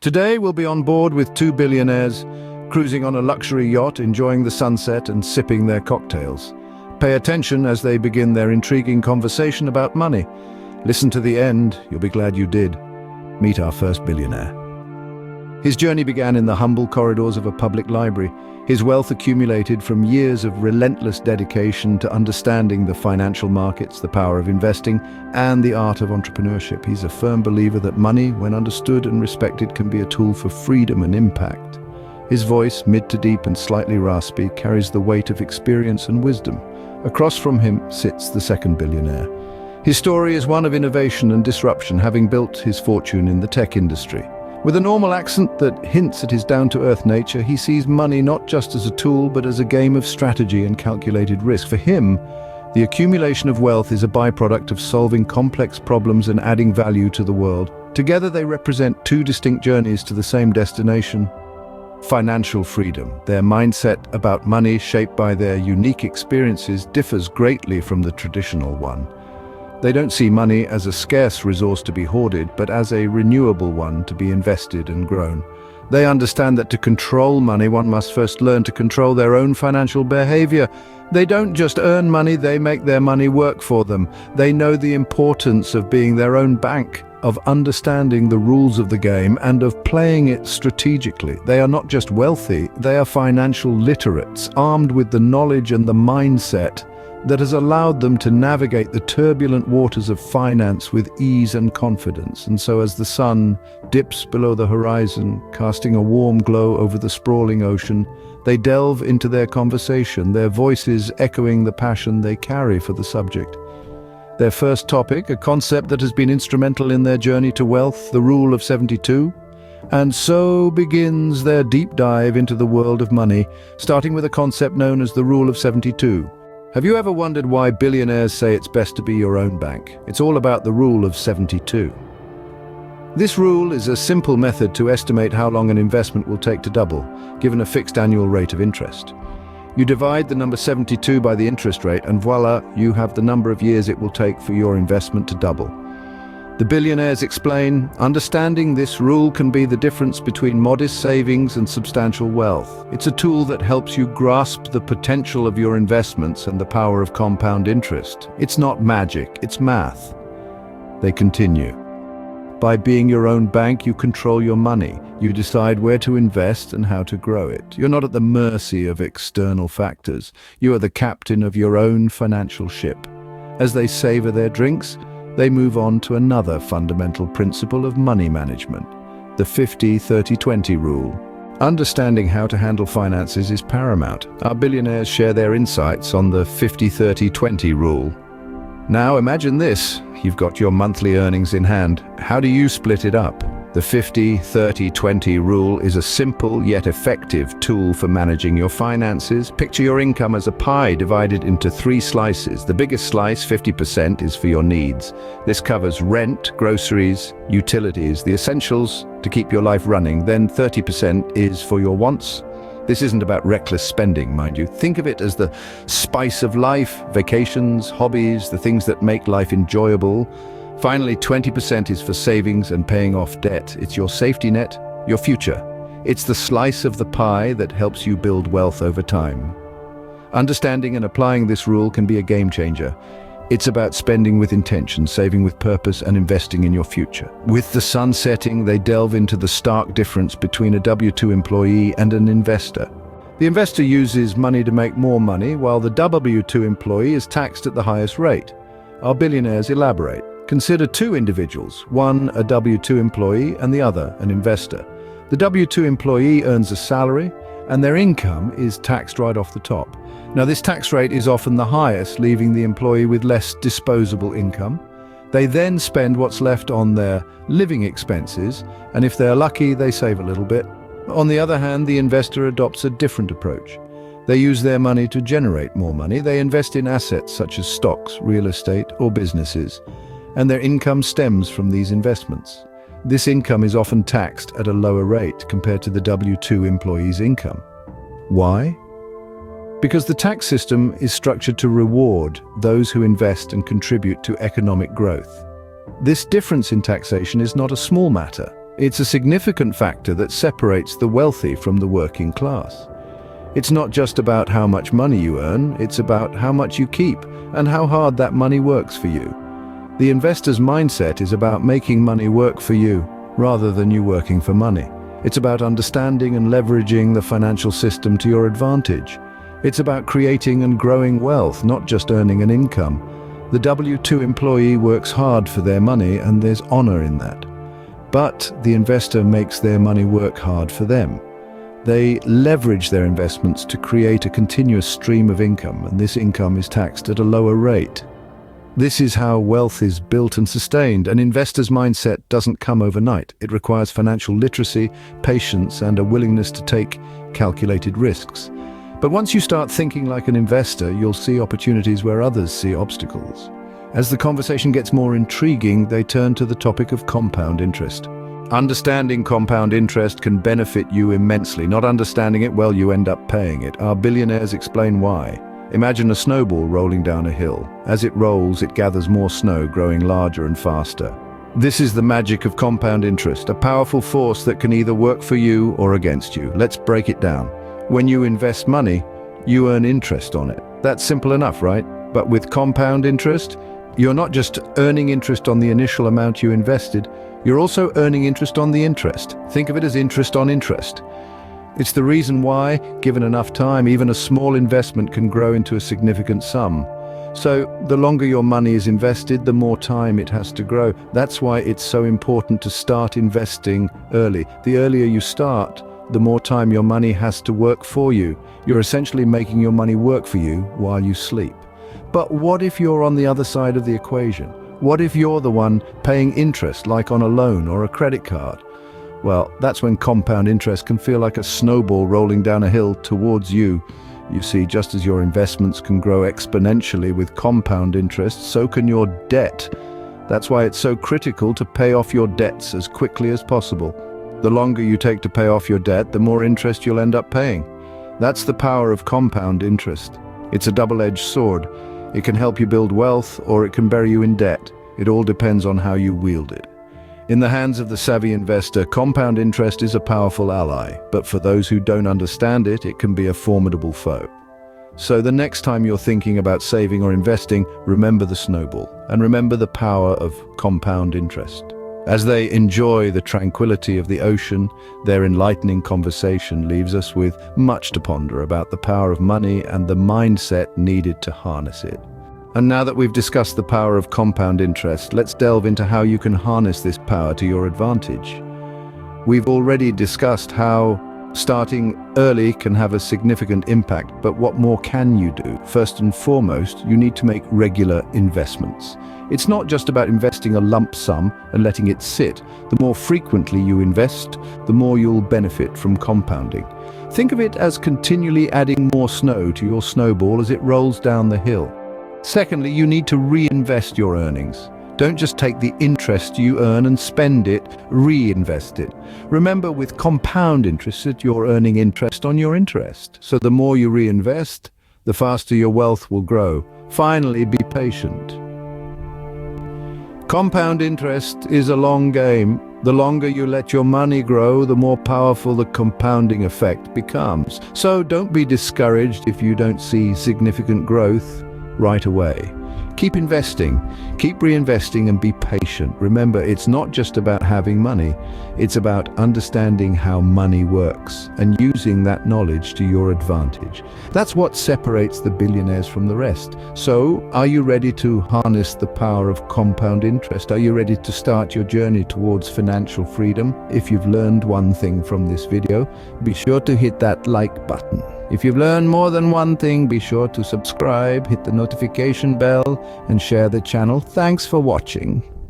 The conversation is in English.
Today we'll be on board with two billionaires, cruising on a luxury yacht, enjoying the sunset and sipping their cocktails. Pay attention as they begin their intriguing conversation about money. Listen to the end, you'll be glad you did. Meet our first billionaire. His journey began in the humble corridors of a public library. His wealth accumulated from years of relentless dedication to understanding the financial markets, the power of investing, and the art of entrepreneurship. He's a firm believer that money, when understood and respected, can be a tool for freedom and impact. His voice, mid to deep and slightly raspy, carries the weight of experience and wisdom. Across from him sits the second billionaire. His story is one of innovation and disruption, having built his fortune in the tech industry. With a normal accent that hints at his down-to-earth nature, he sees money not just as a tool, but as a game of strategy and calculated risk. For him, the accumulation of wealth is a byproduct of solving complex problems and adding value to the world. Together they represent two distinct journeys to the same destination: financial freedom. Their mindset about money, shaped by their unique experiences, differs greatly from the traditional one. They don't see money as a scarce resource to be hoarded, but as a renewable one to be invested and grown. They understand that to control money, one must first learn to control their own financial behavior. They don't just earn money, they make their money work for them. They know the importance of being their own bank, of understanding the rules of the game, and of playing it strategically. They are not just wealthy, they are financial literates, armed with the knowledge and the mindset that has allowed them to navigate the turbulent waters of finance with ease and confidence. And so as the sun dips below the horizon, casting a warm glow over the sprawling ocean, they delve into their conversation, their voices echoing the passion they carry for the subject. Their first topic, a concept that has been instrumental in their journey to wealth, the Rule of 72. And so begins their deep dive into the world of money, starting with a concept known as the Rule of 72. Have you ever wondered why billionaires say it's best to be your own bank? It's all about the Rule of 72. This rule is a simple method to estimate how long an investment will take to double, given a fixed annual rate of interest. You divide the number 72 by the interest rate, and voila, you have the number of years it will take for your investment to double. The billionaires explain, understanding this rule can be the difference between modest savings and substantial wealth. It's a tool that helps you grasp the potential of your investments and the power of compound interest. It's not magic, it's math. They continue. By being your own bank, you control your money. You decide where to invest and how to grow it. You're not at the mercy of external factors. You are the captain of your own financial ship. As they savor their drinks, they move on to another fundamental principle of money management, the 50-30-20 rule. Understanding how to handle finances is paramount. Our billionaires share their insights on the 50-30-20 rule. Now imagine this, you've got your monthly earnings in hand. How do you split it up? The 50-30-20 rule is a simple yet effective tool for managing your finances. Picture your income as a pie divided into 3 slices. The biggest slice, 50%, is for your needs. This covers rent, groceries, utilities, the essentials to keep your life running. Then 30% is for your wants. This isn't about reckless spending, mind you. Think of it as the spice of life, vacations, hobbies, the things that make life enjoyable. Finally, 20% is for savings and paying off debt. It's your safety net, your future. It's the slice of the pie that helps you build wealth over time. Understanding and applying this rule can be a game changer. It's about spending with intention, saving with purpose, and investing in your future. With the sun setting, they delve into the stark difference between a W-2 employee and an investor. The investor uses money to make more money, while the W-2 employee is taxed at the highest rate. Our billionaires elaborate. Consider 2 individuals, one a W-2 employee and the other an investor. The W-2 employee earns a salary, and their income is taxed right off the top. Now, this tax rate is often the highest, leaving the employee with less disposable income. They then spend what's left on their living expenses, and if they're lucky, they save a little bit. On the other hand, the investor adopts a different approach. They use their money to generate more money. They invest in assets such as stocks, real estate, or businesses, and their income stems from these investments. This income is often taxed at a lower rate compared to the W-2 employee's income. Why? Because the tax system is structured to reward those who invest and contribute to economic growth. This difference in taxation is not a small matter. It's a significant factor that separates the wealthy from the working class. It's not just about how much money you earn, it's about how much you keep and how hard that money works for you. The investor's mindset is about making money work for you, rather than you working for money. It's about understanding and leveraging the financial system to your advantage. It's about creating and growing wealth, not just earning an income. The W-2 employee works hard for their money, and there's honor in that. But the investor makes their money work hard for them. They leverage their investments to create a continuous stream of income, and this income is taxed at a lower rate. This is how wealth is built and sustained. An investor's mindset doesn't come overnight. It requires financial literacy, patience, and a willingness to take calculated risks. But once you start thinking like an investor, you'll see opportunities where others see obstacles. As the conversation gets more intriguing, they turn to the topic of compound interest. Understanding compound interest can benefit you immensely. Not understanding it, well, you end up paying it. Our billionaires explain why. Imagine a snowball rolling down a hill. As it rolls, it gathers more snow, growing larger and faster. This is the magic of compound interest, a powerful force that can either work for you or against you. Let's break it down. When you invest money, you earn interest on it. That's simple enough, right? But with compound interest, you're not just earning interest on the initial amount you invested, you're also earning interest on the interest. Think of it as interest on interest. It's the reason why, given enough time, even a small investment can grow into a significant sum. So, the longer your money is invested, the more time it has to grow. That's why it's so important to start investing early. The earlier you start, the more time your money has to work for you. You're essentially making your money work for you while you sleep. But what if you're on the other side of the equation? What if you're the one paying interest, like on a loan or a credit card? Well, that's when compound interest can feel like a snowball rolling down a hill towards you. You see, just as your investments can grow exponentially with compound interest, so can your debt. That's why it's so critical to pay off your debts as quickly as possible. The longer you take to pay off your debt, the more interest you'll end up paying. That's the power of compound interest. It's a double-edged sword. It can help you build wealth, or it can bury you in debt. It all depends on how you wield it. In the hands of the savvy investor, compound interest is a powerful ally, but for those who don't understand it, it can be a formidable foe. So the next time you're thinking about saving or investing, remember the snowball, and remember the power of compound interest. As they enjoy the tranquility of the ocean, their enlightening conversation leaves us with much to ponder about the power of money and the mindset needed to harness it. And now that we've discussed the power of compound interest, let's delve into how you can harness this power to your advantage. We've already discussed how starting early can have a significant impact, but what more can you do? First and foremost, you need to make regular investments. It's not just about investing a lump sum and letting it sit. The more frequently you invest, the more you'll benefit from compounding. Think of it as continually adding more snow to your snowball as it rolls down the hill. Secondly, you need to reinvest your earnings. Don't just take the interest you earn and spend it, reinvest it. Remember, with compound interest, you're earning interest on your interest. So the more you reinvest, the faster your wealth will grow. Finally, be patient. Compound interest is a long game. The longer you let your money grow, the more powerful the compounding effect becomes. So don't be discouraged if you don't see significant growth right away. Keep investing, keep reinvesting, and be patient. Remember, it's not just about having money, it's about understanding how money works and using that knowledge to your advantage. That's what separates the billionaires from the rest. So, are you ready to harness the power of compound interest? Are you ready to start your journey towards financial freedom? If you've learned one thing from this video, be sure to hit that like button. If you've learned more than one thing, be sure to subscribe, hit the notification bell, and share the channel. Thanks for watching.